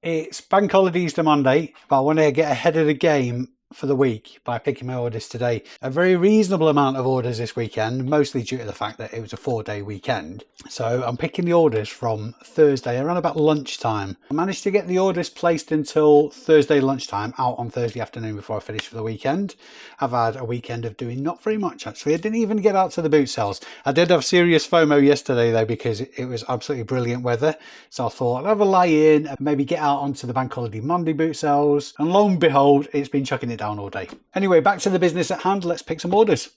It's Bank Holiday Easter Monday, but I want to get ahead of the game for the week by picking my orders today. A very reasonable amount of orders this weekend, mostly due to the fact that it was a 4-day weekend. So I'm picking the orders from Thursday around about lunchtime. I managed to get the orders placed until Thursday lunchtime, out on Thursday afternoon before I finished for the weekend. I've had a weekend of doing not very much actually. I didn't even get out to the boot sales. I did have serious FOMO yesterday though, because it was absolutely brilliant weather. So I thought I'd have a lie in and maybe get out onto the Bank Holiday Monday boot sales. And lo and behold, it's been chucking it down all day. Anyway, back to the business at hand. Let's pick some orders.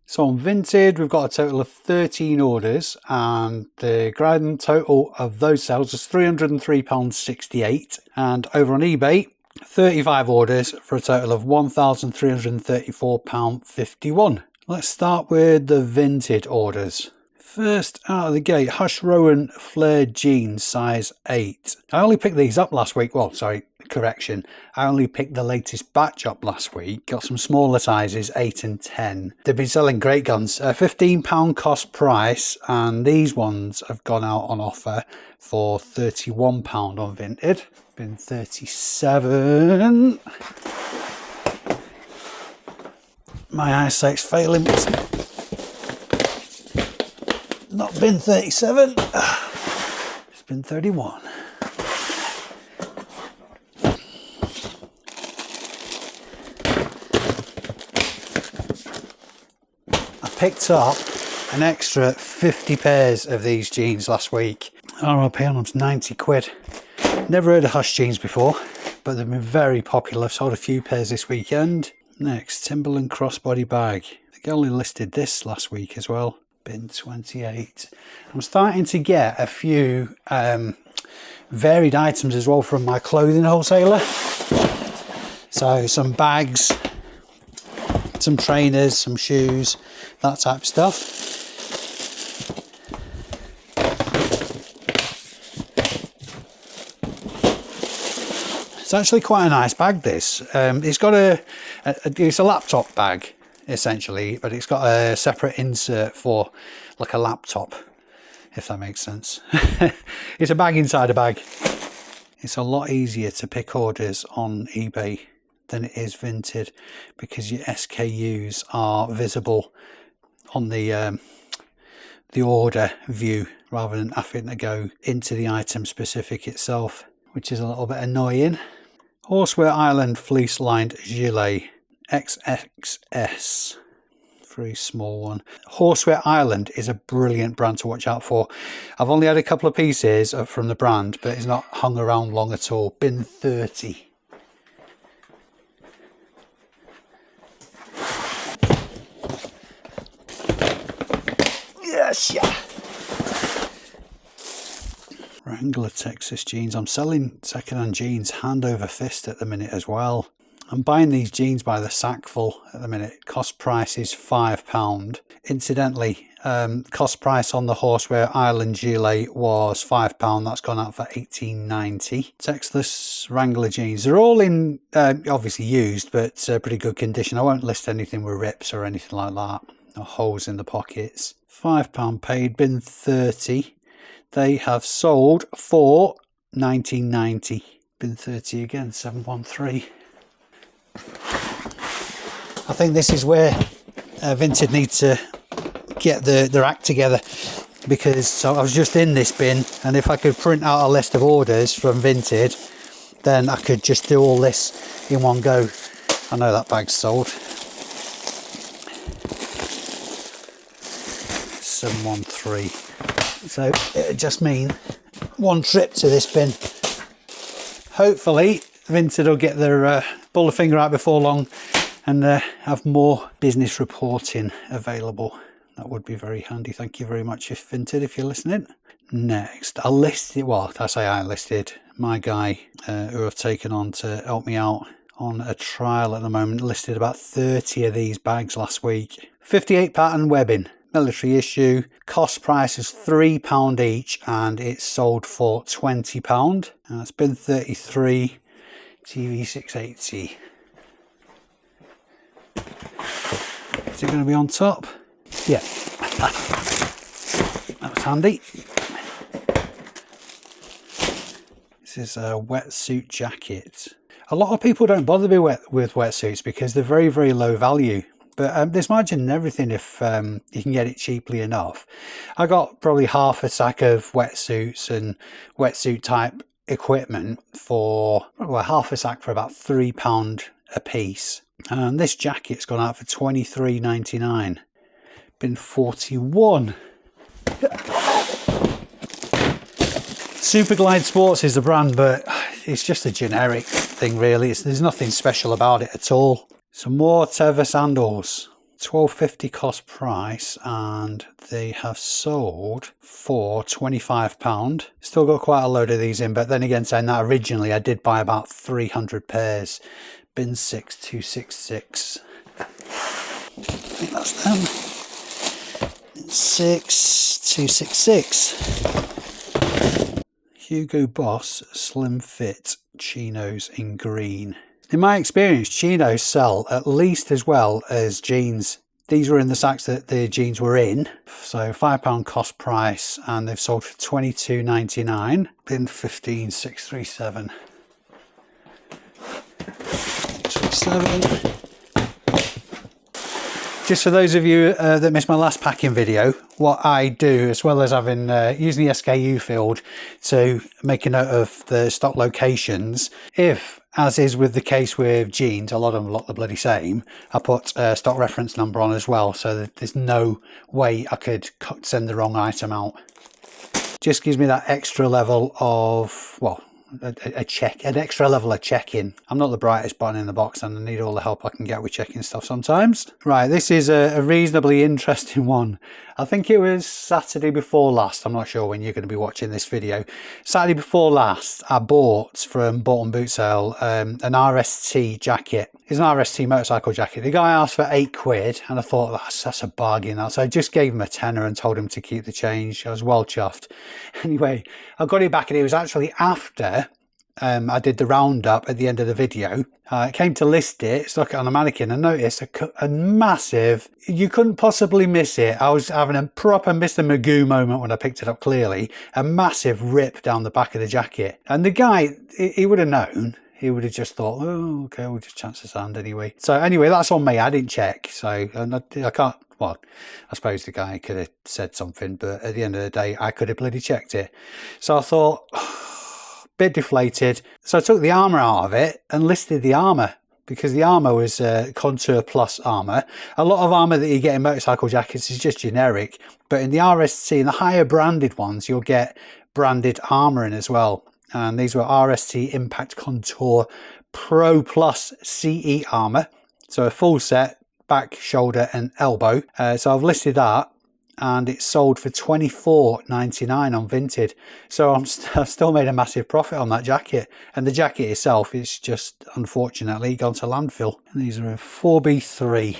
So on Vinted, we've got a total of 13 orders, and the grand total of those sales is £303.68. And over on eBay, 35 orders for a total of £1,334.51. Let's start with the Vinted orders. First out of the gate, Hush Rowan flared jeans, size 8. I only picked these up last week. Well, sorry, correction. I only picked the latest batch up last week. Got some smaller sizes, 8 and 10. They've been selling great guns. £15 cost price, and these ones have gone out on offer for £31 on Vinted. Been 37. My eyesight's failing me. Not been 37, it's been 31. I picked up an extra 50 pairs of these jeans last week. RRP on them's 90 quid. Never heard of Hush jeans before, but they've been very popular. I've sold a few pairs this weekend. Next, Timberland crossbody bag. I think I only listed this last week as well. Bin 28. I'm starting to get a few varied items as well from my clothing wholesaler. So some bags, some trainers, some shoes, that type of stuff. It's actually quite a nice bag, this. It's got it's a laptop bag essentially, but it's got a separate insert for like a laptop, if that makes sense. It's a bag inside a bag. It's a lot easier to pick orders on eBay than it is Vinted, because your SKUs are visible on the order view rather than having to go into the item specific itself, which is a little bit annoying. Horseware Island fleece lined gilet, XXS, very small one. Horseware Island is a brilliant brand to watch out for. I've only had a couple of pieces from the brand, but it's not hung around long at all. Bin 30. Yes, yeah. Wrangler Texas jeans. I'm selling second-hand jeans hand over fist at the minute as well. I'm buying these jeans by the sackful at the minute. Cost price is £5. Incidentally, cost price on the Horseware Island gilet was £5. That's gone out for £18.90. Textless Wrangler jeans. They're all in, obviously used, but pretty good condition. I won't list anything with rips or anything like that, or holes in the pockets. £5 paid. Bin 30. They have sold for £19.90. Bin 30 again, 713. I think this is where Vinted needs to get their act together, because so I was just in this bin, and if I could print out a list of orders from Vinted, then I could just do all this in one go. I know that bag's sold. 713. So it'll just mean one trip to this bin. Hopefully Vinted will get their pull the finger out before long and have more business reporting available. That would be very handy. Thank you very much, Vinted, if you're listening. Next, I listed, well, I say I listed, my guy who I've taken on to help me out on a trial at the moment, listed about 30 of these bags last week. 58 pattern webbing, military issue. Cost price is £3 each, and it's sold for £20. It's been 33. TV 680. Is it going to be on top? Yeah. That was handy. This is a wetsuit jacket. A lot of people don't bother with wetsuits because they're very, very low value. But there's margin in everything if you can get it cheaply enough. I got probably half a sack of wetsuits and wetsuit type equipment for, well, half a sack for about £3 a piece. And this jacket's gone out for £23.99. Been 41. Superglide Sports is the brand, but it's just a generic thing really. There's nothing special about it at all. Some more Teva sandals, £12.50 cost price, and they have sold for £25. Still got quite a load of these in, but then again, saying that, originally I did buy about 300 pairs. Bin 6266. I think that's them. 6266. Hugo Boss Slim Fit chinos in green. In my experience, chinos sell at least as well as jeans. These were in the sacks that the jeans were in, so £5 cost price, and they've sold for £22.99. Bin 15637. 637. Just for those of you that missed my last packing video, what I do, as well as having using the SKU field to make a note of the stock locations, if, as is with the case with jeans, a lot of them look the bloody same, I put a stock reference number on as well, so that there's no way I could send the wrong item out. Just gives me that extra level of, well, an extra level of checking. I'm not the brightest button in the box and I need all the help I can get with checking stuff sometimes. Right, this is a reasonably interesting one. I think it was Saturday before last. I'm not sure when you're going to be watching this video. Saturday before last, I bought from Bought and Boot Sale an RST jacket. It's an RST motorcycle jacket. The guy asked for £8 and I thought that's a bargain. So I just gave him a tenner and told him to keep the change. I was well chuffed. Anyway, I got it back and it was actually after I did the roundup at the end of the video. I came to list it, stuck it on a mannequin and noticed a massive, you couldn't possibly miss it. I was having a proper Mr. Magoo moment when I picked it up clearly. A massive rip down the back of the jacket. And the guy, he would have known. He would have just thought, oh, okay, we'll just chance his hand anyway. So anyway, that's on me. I didn't check. So I can't, well, I suppose the guy could have said something, but at the end of the day, I could have bloody checked it. So I thought, bit deflated. So I took the armour out of it and listed the armour, because the armour was Contour Plus armour. A lot of armour that you get in motorcycle jackets is just generic, but in the RST and the higher branded ones, you'll get branded armour in as well. And these were RST Impact Contour Pro Plus CE armour. So a full set, back, shoulder and elbow. So I've listed that and it's sold for £24.99 on Vinted. So I've still made a massive profit on that jacket. And the jacket itself is just, unfortunately, gone to landfill. And these are a 4B3.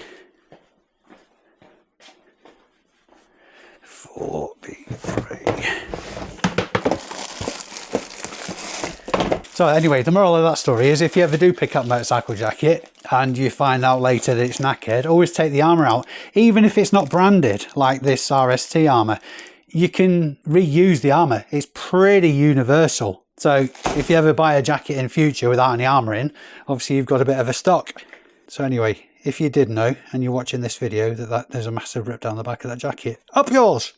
4B3. So anyway, the moral of that story is if you ever do pick up a motorcycle jacket and you find out later that it's knackered, always take the armour out. Even if it's not branded like this RST armour, you can reuse the armour. It's pretty universal. So if you ever buy a jacket in future without any armour in, obviously you've got a bit of a stock. So anyway, if you did know and you're watching this video that there's a massive rip down the back of that jacket, up yours!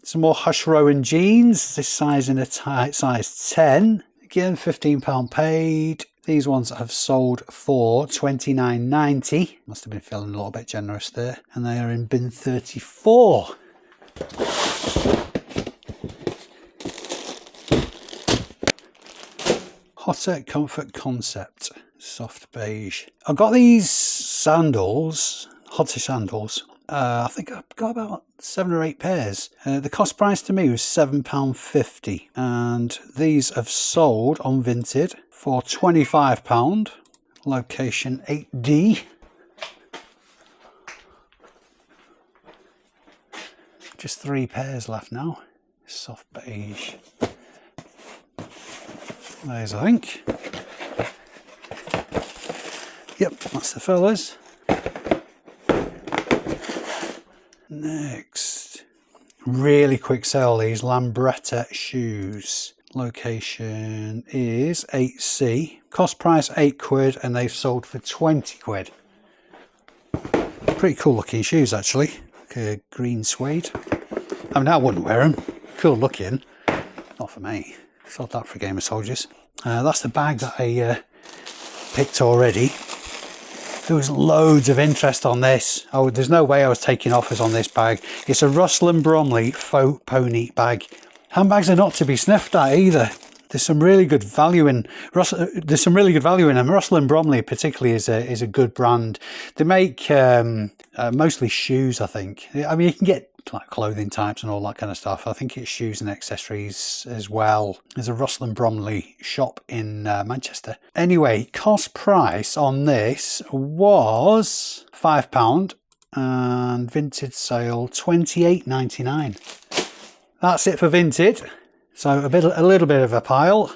Some more Hush Rowan jeans, this size in a tight size 10. Again, £15 paid. These ones have sold for £29.90. Must have been feeling a little bit generous there. And they are in bin 34. Hotter Comfort Concept, soft beige. I've got these sandals, Hotter sandals. I think I've got about 7 or 8 pairs. The cost price to me was £7.50, and these have sold on Vinted for £25. Location 8D. Just 3 pairs left now. Soft beige. There's, I think. Yep, that's the fellas. Next, really quick sale, these Lambretta shoes. Location is 8C. Cost price £8 and they've sold for 20 quid. Pretty cool looking shoes actually. Like a green suede. I mean, I wouldn't wear them. Cool looking. Not for me. Sold that for Game of Soldiers. That's the bag that I picked already. There was loads of interest on this. Oh, there's no way I was taking offers on this bag. It's a Russell & Bromley faux pony bag. Handbags are not to be sniffed at either. There's some really good value in Russell. There's some really good value in them. Russell & Bromley particularly is a good brand. They make mostly shoes, I think. I mean, you can get like clothing types and all that kind of stuff. I think it's shoes and accessories as well. There's a Russell & Bromley shop in Manchester. Anyway, cost price on this was £5 and Vinted sale £28.99. That's it for Vinted. So a little bit of a pile.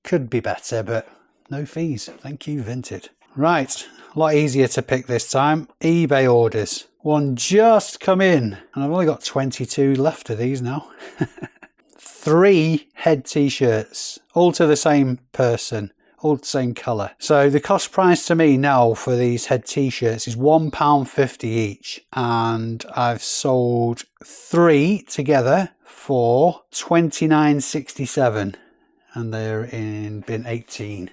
Could be better, but no fees. Thank you, Vinted. Right, a lot easier to pick this time. eBay orders. One just come in, and I've only got 22 left of these now. 3 head t-shirts, all to the same person, all the same colour. So the cost price to me now for these head t-shirts is £1.50 each, and I've sold 3 together for £29.67, and they're in bin 18.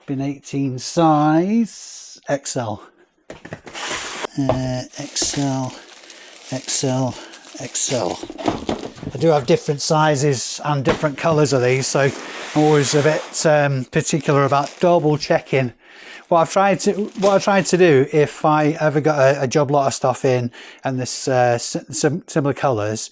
Bin 18 size XL. XL. I do have different sizes and different colours of these, so I'm always a bit particular about double checking. What I've tried to do, if I ever got a job lot of stuff in and there's some similar colours,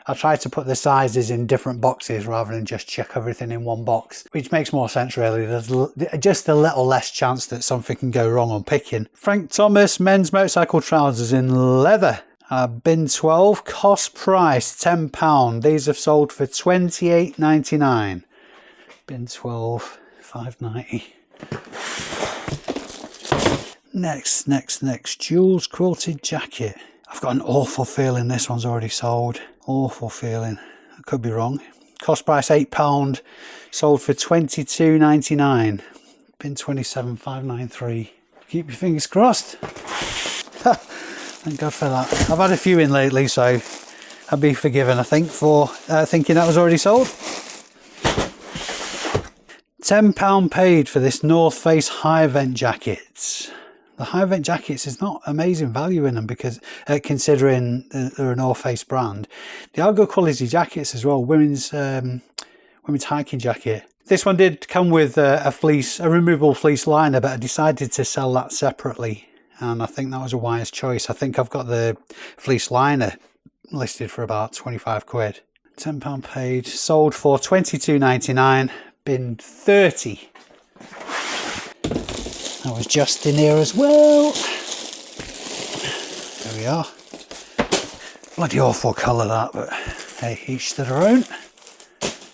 I try to put the sizes in different boxes rather than just check everything in one box, which makes more sense really. There's just a little less chance that something can go wrong on picking. Frank Thomas men's motorcycle trousers in leather. Bin 12, cost price £10. These have sold for £28.99. Bin 12, £5.90. Next, Jules quilted jacket. I've got an awful feeling this one's already sold. Awful feeling. I could be wrong. Cost price £8. Sold for £22.99. Bin 27, £5.93. Keep your fingers crossed. Thank God for that. I've had a few in lately, so I'll be forgiven, I think, for thinking that was already sold. £10 paid for this North Face high vent jacket. The high vent jackets is not amazing value in them because considering they're a North Face brand. They are good quality jackets as well. Women's hiking jacket. This one did come with a removable fleece liner, but I decided to sell that separately, and I think that was a wise choice. I think I've got the fleece liner listed for about 25 quid. £10 paid, sold for £22.99. Bin 30. That was just in here as well. There we are. Bloody awful colour that, but hey, each to their own.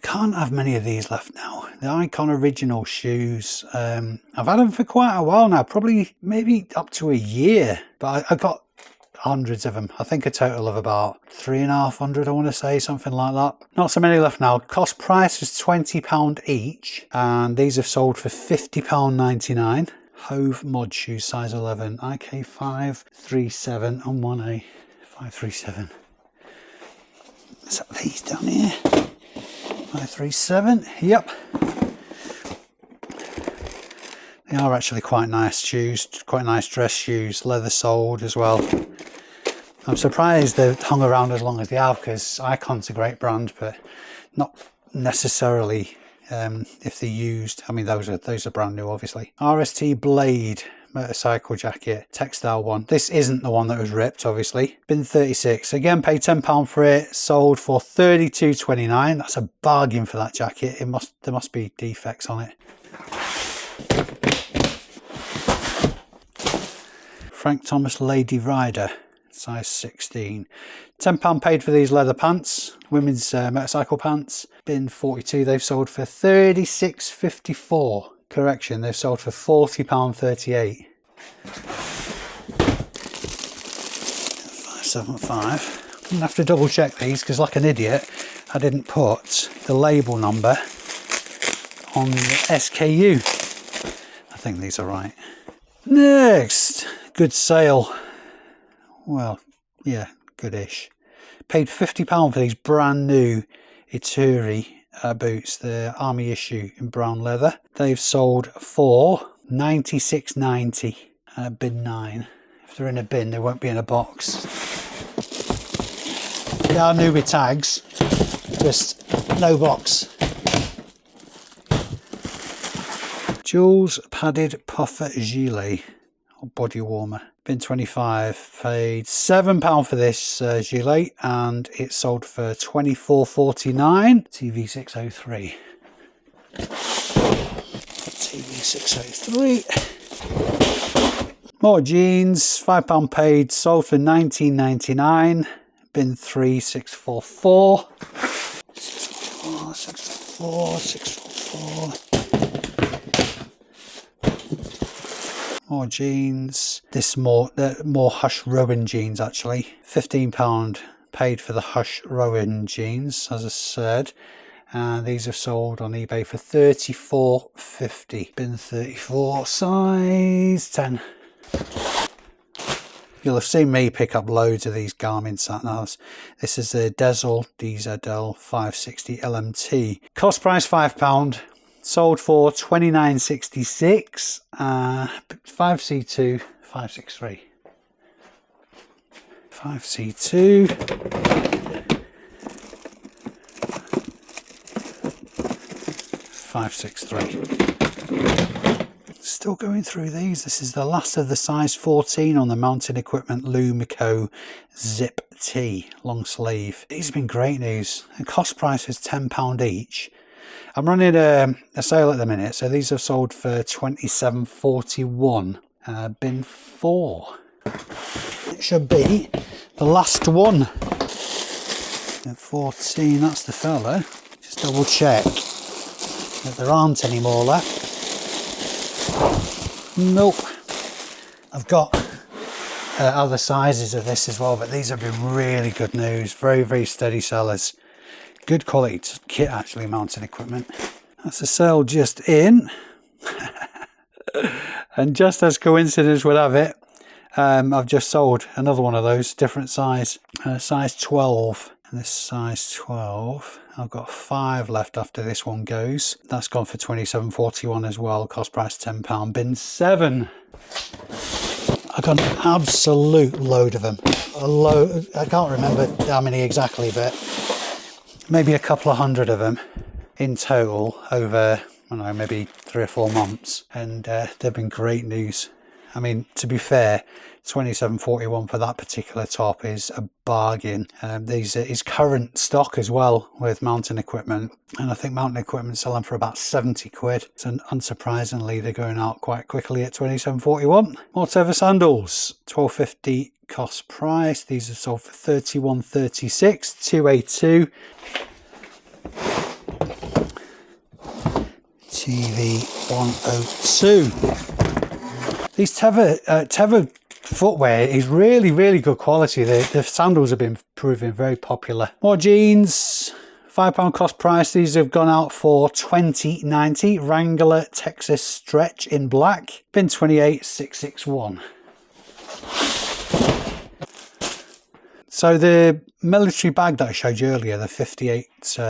Can't have many of these left now. The Icon Original shoes. I've had them for quite a while now, probably maybe up to a year, but I got hundreds of them. I think a total of about 350, I want to say, something like that. Not so many left now. Cost price is £20 each, and these have sold for £50.99. Hove mod shoes, size 11, IK 537 and 1A 537. Is that these down here? 537, yep. They are actually quite nice shoes, quite nice dress shoes, leather soled as well. I'm surprised they've hung around as long as they have, because Icon's a great brand, but not necessarily if they're used. I mean, those are brand new, obviously. RST Blade motorcycle jacket, textile one. This isn't the one that was ripped, obviously. Bin 36. Again, paid £10 for it. Sold for £32.29. That's a bargain for that jacket. There must be defects on it. Frank Thomas Lady Rider, size 16. £10 paid for these leather pants, women's motorcycle pants. Bin 42, they've sold for £36.54. Correction, they've sold for £40.38. 575. I'm gonna have to double check these because, like an idiot, I didn't put the label number on the SKU. I think these are right. Next, good sale. Well, yeah, goodish. Paid £50 for these brand new Ituri boots, the army issue in brown leather. They've sold for £96.90 bin 9. If they're in a bin, they won't be in a box. They are new with tags, just no box. Jules padded puffer gilet or body warmer. Bin 25, paid £7 for this gilet, and it sold for £24.49. TV603. TV603. More jeans, £5 paid, sold for £19.99. Bin 3, 644. 644, 644, 644. More jeans. This more Hush Rowan jeans actually. £15 paid for the Hush Rowan jeans, as I said. And these are sold on eBay for £34.50. Bin 34, size 10. You'll have seen me pick up loads of these Garmin sat-navs. This is a Dezel DZL 560 LMT. Cost price £5. Sold for $29.66. 5C2 563. 5C2. 563. Still going through these. This is the last of the size 14 on the Mountain Equipment Lumico Zip T long sleeve. These have been great news. The cost price is £10 each. I'm running a sale at the minute, so these have sold for £27.41. Bin 4. It should be the last one. Bin 14, that's the fella. Just double check that there aren't any more left. Nope. I've got other sizes of this as well, but these have been really good news. Very, very steady sellers. Good quality kit actually, Mountain Equipment. That's a sale just in. And just as coincidence would have it, I've just sold another one of those, different size, size 12. And this size 12, I've got 5 left after this one goes. That's gone for £27.41 as well, cost price £10. Bin 7. I got an absolute load of them. A load, I can't remember how many exactly, but maybe a couple of hundred of them in total over, I don't know, maybe 3 or 4 months. And they've been great news. I mean, to be fair, £27.41 for that particular top is a bargain. These is current stock as well with Mountain Equipment, and I think Mountain Equipment sell them for about 70 quid. So unsurprisingly, they're going out quite quickly at £27.41. More Teva sandals, £12.50 cost price. These are sold for £31.36. 2A2. TV 102. These Teva footwear is really, really good quality. The sandals have been proving very popular. More jeans, £5 cost price. These have gone out for $20.90. Wrangler Texas Stretch in black. Bin 28.661. So the military bag that I showed you earlier, the 58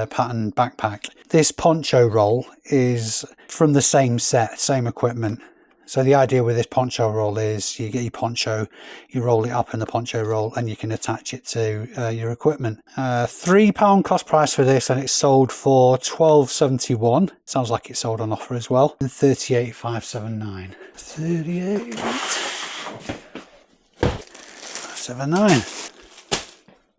pattern backpack, this poncho roll is from the same set, same equipment. So the idea with this poncho roll is you get your poncho, you roll it up in the poncho roll, and you can attach it to your equipment. £3 cost price for this, and it's sold for £12.71. Sounds like it's sold on offer as well. And 38.579. 38.579.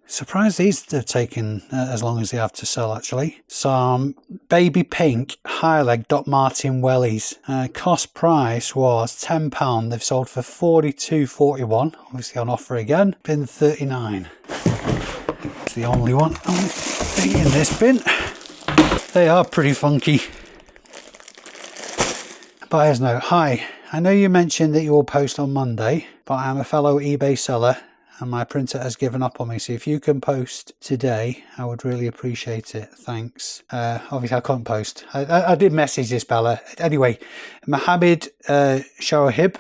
Surprised these have taken as long as they have to sell actually. Some baby pink high leg Doc Martin wellies. Cost price was £10. They've sold for £42.41. Obviously on offer again. Bin 39. It's the only one in this bin. They are pretty funky. Buyer's note. Hi, I know you mentioned that you will post on Monday, but I am a fellow eBay seller and my printer has given up on me. So if you can post today, I would really appreciate it. Thanks. Obviously I couldn't post. I did message this Bella. Anyway, Mohammed Shoaib,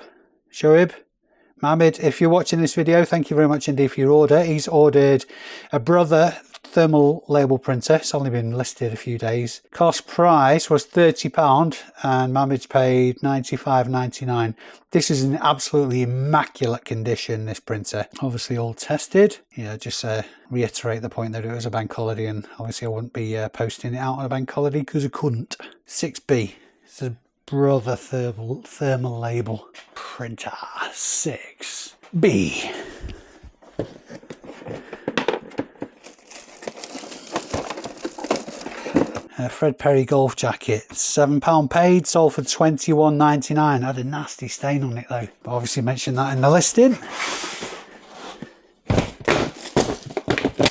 Mohammed, if you're watching this video, thank you very much indeed for your order. He's ordered a Brother thermal label printer. It's only been listed a few days. Cost price was £30 and Mohammed's paid £95.99. This is in absolutely immaculate condition, this printer. Obviously all tested. Yeah, just reiterate the point that it was a bank holiday, and obviously I wouldn't be posting it out on a bank holiday because I couldn't. 6B. It's a Brother thermal label printer. 6B. Fred Perry golf jacket, £7 paid, sold for £21.99. Had a nasty stain on it though, but obviously mentioned that in the listing.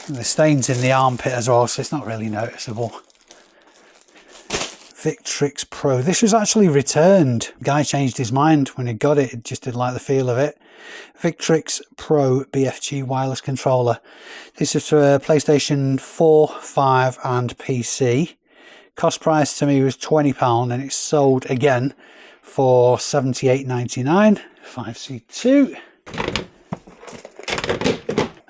The stain's in the armpit as well, so it's not really noticeable. Victrix Pro. This was actually returned. Guy changed his mind when he got it. He just didn't like the feel of it. Victrix Pro BFG wireless controller. This is for PlayStation 4, 5 and PC. Cost price to me was £20 and it's sold again for £78.99. 5C2.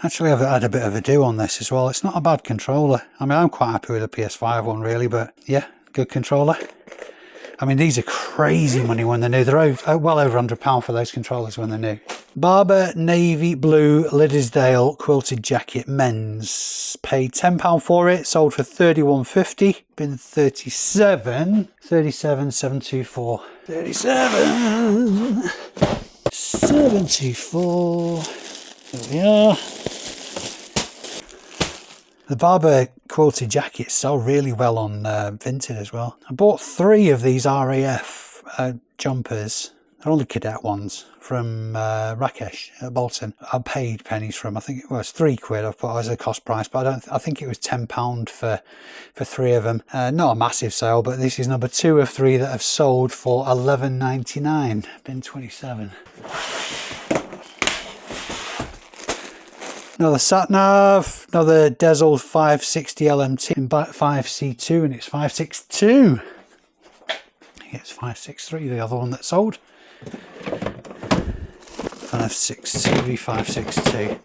Actually, I've had a bit of a do on this as well. It's not a bad controller. I mean, I'm quite happy with the PS5 one really, but yeah, good controller. I mean, these are crazy money when they're new. They're well over £100 for those controllers when they're new. Barber navy blue Liddesdale quilted jacket men's. Paid £10 for it. Sold for £31.50. Been 37,724. 37,724. There we are. The Barber quilted jackets sell really well on Vinted as well. I bought 3 of these RAF jumpers. They're only cadet ones from Rakesh at Bolton. I paid pennies for them. I think it was £3 I've put as a cost price, but I think it was £10 for 3 of them. Not a massive sale, but this is number 2 of 3 that have sold for £11.99. Bin 27. Another sat nav, another Dezel 560 LMT in 5C2, and it's 562. I think it's 563, the other one that sold. 563, 562.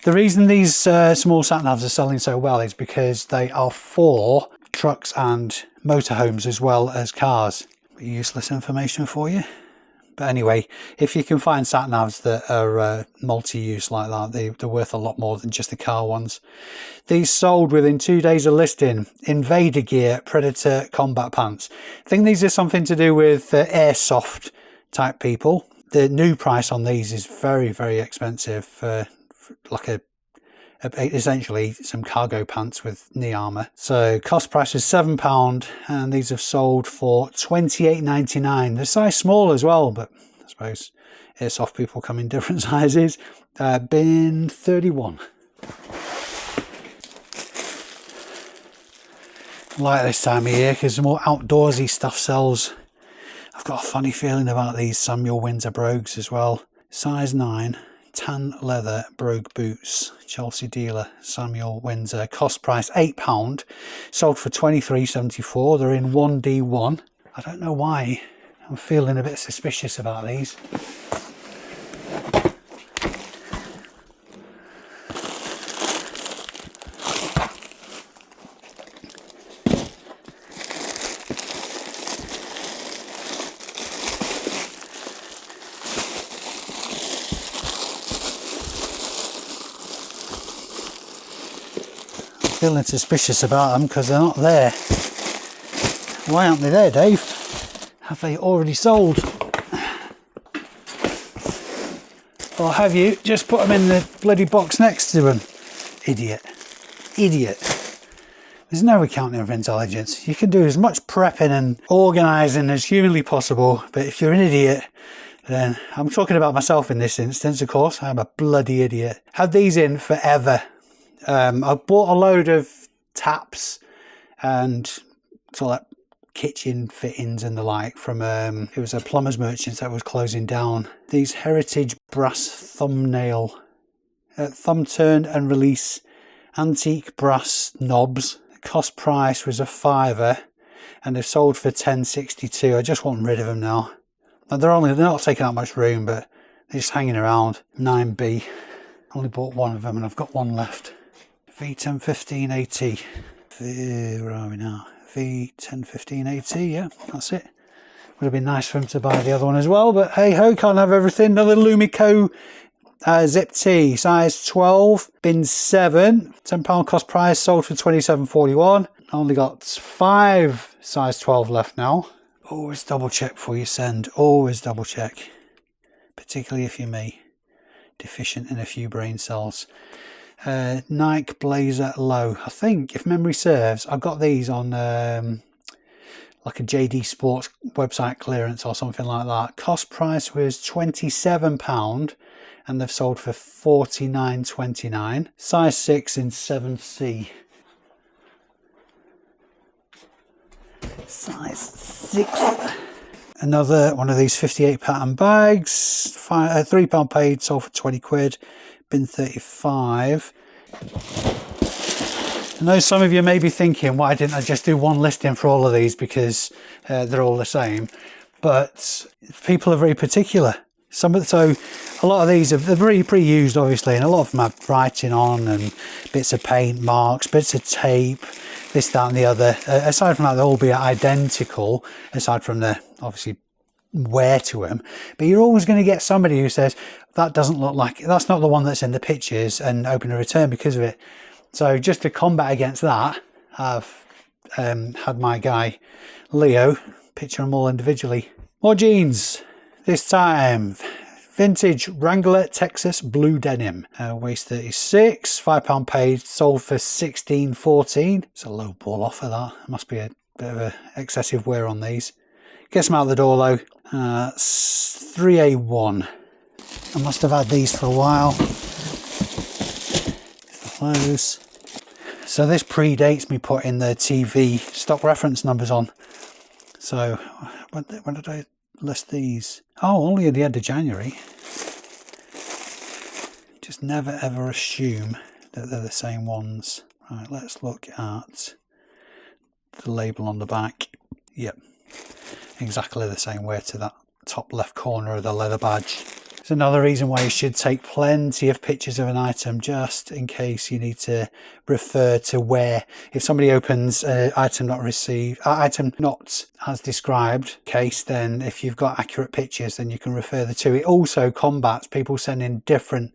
The reason these small sat navs are selling so well is because they are for trucks and motorhomes as well as cars. Useless information for you. But anyway, if you can find sat navs that are multi-use like that, they're worth a lot more than just the car ones. These sold within 2 days of listing. Invader gear, Predator combat pants. I think these are something to do with airsoft type people. The new price on these is very, very expensive for like essentially some cargo pants with knee armour. So cost price is £7 and these have sold for £28.99. They're size small as well, but I suppose airsoft people come in different sizes. Bin 31. I like this time of year because the more outdoorsy stuff sells. I've got a funny feeling about these Samuel Windsor brogues as well. Size 9. Tan leather brogue boots, Chelsea dealer Samuel Windsor. Cost price £8, sold for £23.74. They're in 1D1. I don't know why I'm feeling a bit suspicious about these. Feeling suspicious about them because they're not there. Why aren't they there, Dave? Have they already sold? Or have you just put them in the bloody box next to them? Idiot. Idiot. There's no accounting of intelligence. You can do as much prepping and organising as humanly possible, but if you're an idiot, then I'm talking about myself in this instance, of course. I'm a bloody idiot. Had these in forever. I bought a load of taps and sort of like kitchen fittings and the like from it was a plumber's merchant that was closing down. These heritage brass thumbnail thumb turn and release antique brass knobs. The cost price was a £5 and they've sold for £10.62. I just want rid of them now. They're not taking that much room, but they're just hanging around. 9B. Only bought one of them and I've got one left. V1015AT. Where are we now? V1015AT, yeah, that's it. Would have been nice for him to buy the other one as well, but hey ho, can't have everything. Another Lumico Zip T, size 12, bin 7, £10 cost price, sold for £27.41. Only got 5 size 12 left now. Always double check before you send, always double check, particularly if you're me, deficient in a few brain cells. Nike Blazer Low, I think, if memory serves, I got these on like a JD Sports website clearance or something like that. Cost price was £27 and they've sold for £49.29. Size 6 in 7C. Size 6. Another one of these 58 pattern bags. £3 paid, sold for 20 quid. Bin 35. I know some of you may be thinking, why didn't I just do one listing for all of these, because they're all the same. But people are very particular. So a lot of these are very pre-used, obviously, and a lot of them have writing on and bits of paint marks, bits of tape, this, that and the other. Aside from that, they'll all be identical, aside from the, obviously, wear to them. But you're always going to get somebody who says, that doesn't look like, that's not the one that's in the pictures, and open a return because of it. So just to combat against that, I've had my guy Leo picture them all individually. More jeans. This time, vintage Wrangler Texas blue denim. Waist 36, £5 paid, sold for £16.14. It's a low ball offer that. Must be a bit of a excessive wear on these. Gets them out the door though. 3A1. I must have had these for a while. Close. So this predates me putting the TV stock reference numbers on. So when did I list these? Oh, only at the end of January. Just never ever assume that they're the same ones. Right, let's look at the label on the back. Yep, exactly the same way to that top left corner of the leather badge. It's another reason why you should take plenty of pictures of an item, just in case you need to refer to where. If somebody opens item not received, item not as described case, then if you've got accurate pictures, then you can refer the two. It also combats people sending different,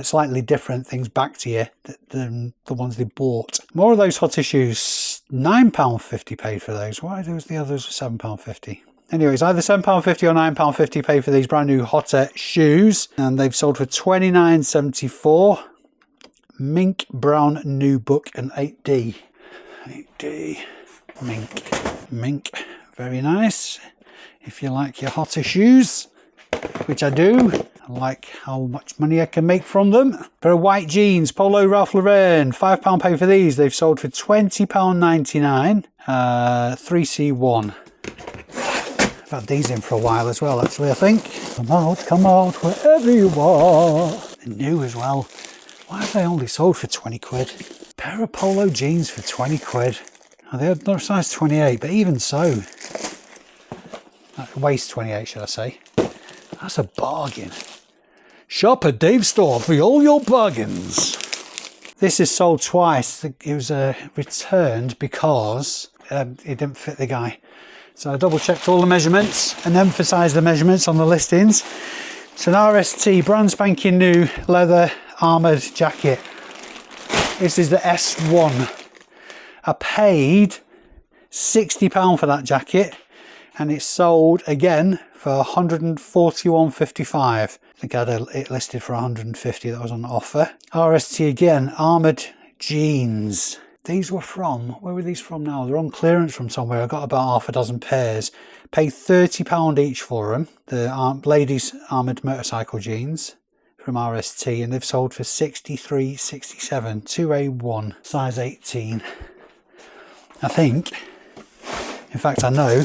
slightly different things back to you than the ones they bought. More of those hot issues. £9.50 paid for those. Why are those the others £7.50? Anyways, either £7.50 or £9.50 paid for these brand new Hotter shoes, and they've sold for £29.74. Mink brown new book and 8D. 8D. Mink. Very nice. If you like your Hotter shoes, which I do. I like how much money I can make from them. Pair of white jeans, Polo Ralph Lauren, £5 paid for these. They've sold for £20.99. 3C1. I've had these in for a while as well, actually, I think. Come out, wherever you are. They're new as well. Why have they only sold for 20 quid? Pair of polo jeans for 20 quid. Oh, they're size 28, but even so. Waist 28, should I say. That's a bargain. Shop at Dave's store for all your bargains. This is sold twice. It was returned because it didn't fit the guy. So I double checked all the measurements and emphasised the measurements on the listings. It's an RST brand spanking new leather armoured jacket. This is the S1. I paid £60 for that jacket and it's sold again for £141.55. I think I had it listed for £150. That was on offer. RST again, armoured jeans. These were from, where were these from now? They're on clearance from somewhere. I got about half a dozen pairs. Paid £30 each for them. The ladies' armoured motorcycle jeans from RST, and they've sold for £63.67. 2A1, size 18. I think, in fact I know,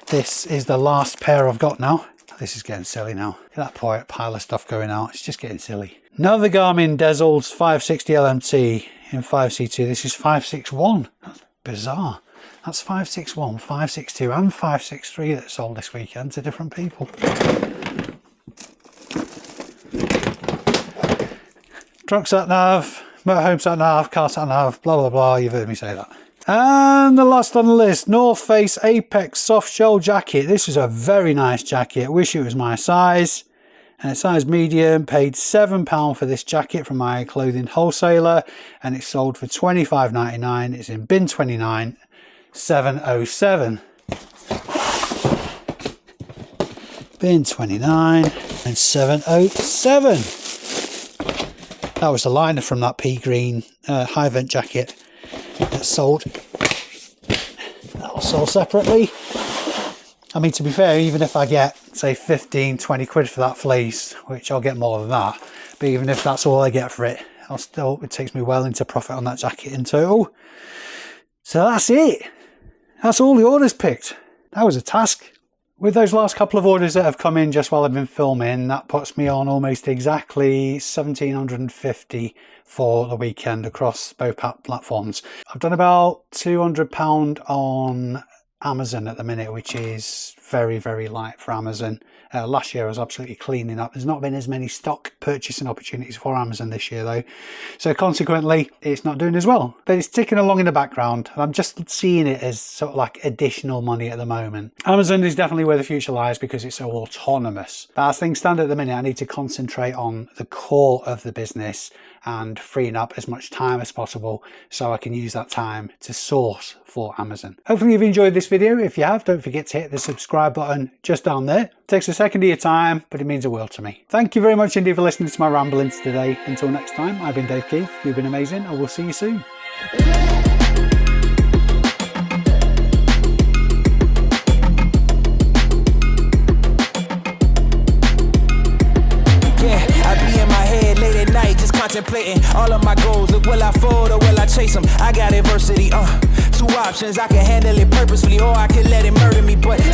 this is the last pair I've got now. This is getting silly now. Look at that pile of stuff going out. It's just getting silly. Another Garmin Dezels 560 LMT in 5C2. This is 561. That's bizarre. That's 561, 562 and 563 that sold this weekend to different people. Truck sat nav, motorhome sat nav, car sat nav, blah blah blah, you've heard me say that. And the last on the list, North Face Apex soft shell jacket. This is a very nice jacket. I wish it was my size. And it's size medium. Paid £7 for this jacket from my clothing wholesaler, and it's sold for £25.99. It's in bin 29 707. Bin 29 and 707. That was the liner from that pea green high vent jacket that sold. That'll sell separately. I mean, to be fair, even if I get, say, 15, 20 quid for that fleece, which I'll get more than that, but even if that's all I get for it, it takes me well into profit on that jacket in total. So that's it. That's all the orders picked. That was a task. With those last couple of orders that have come in just while I've been filming, that puts me on almost exactly 1,750 for the weekend across both platforms. I've done about £200 on Amazon at the minute, which is very, very light for Amazon. Last year I was absolutely cleaning up. There's not been as many stock purchasing opportunities for Amazon this year though, so consequently it's not doing as well, but it's ticking along in the background and I'm just seeing it as sort of like additional money at the moment. Amazon is definitely where the future lies because it's so autonomous, but as things stand at the minute I need to concentrate on the core of the business and freeing up as much time as possible so I can use that time to source for Amazon. Hopefully you've enjoyed this video. If you have, don't forget to hit the subscribe button just down there. It takes a second of your time, but it means a world to me. Thank you very much indeed for listening to my ramblings today. Until next time, I've been Dave Keeffe. You've been amazing, and we'll see you soon. Contemplating all of my goals. Look, will I fold or will I chase them? I got adversity, two options. I can handle it purposefully or I can let it murder me. But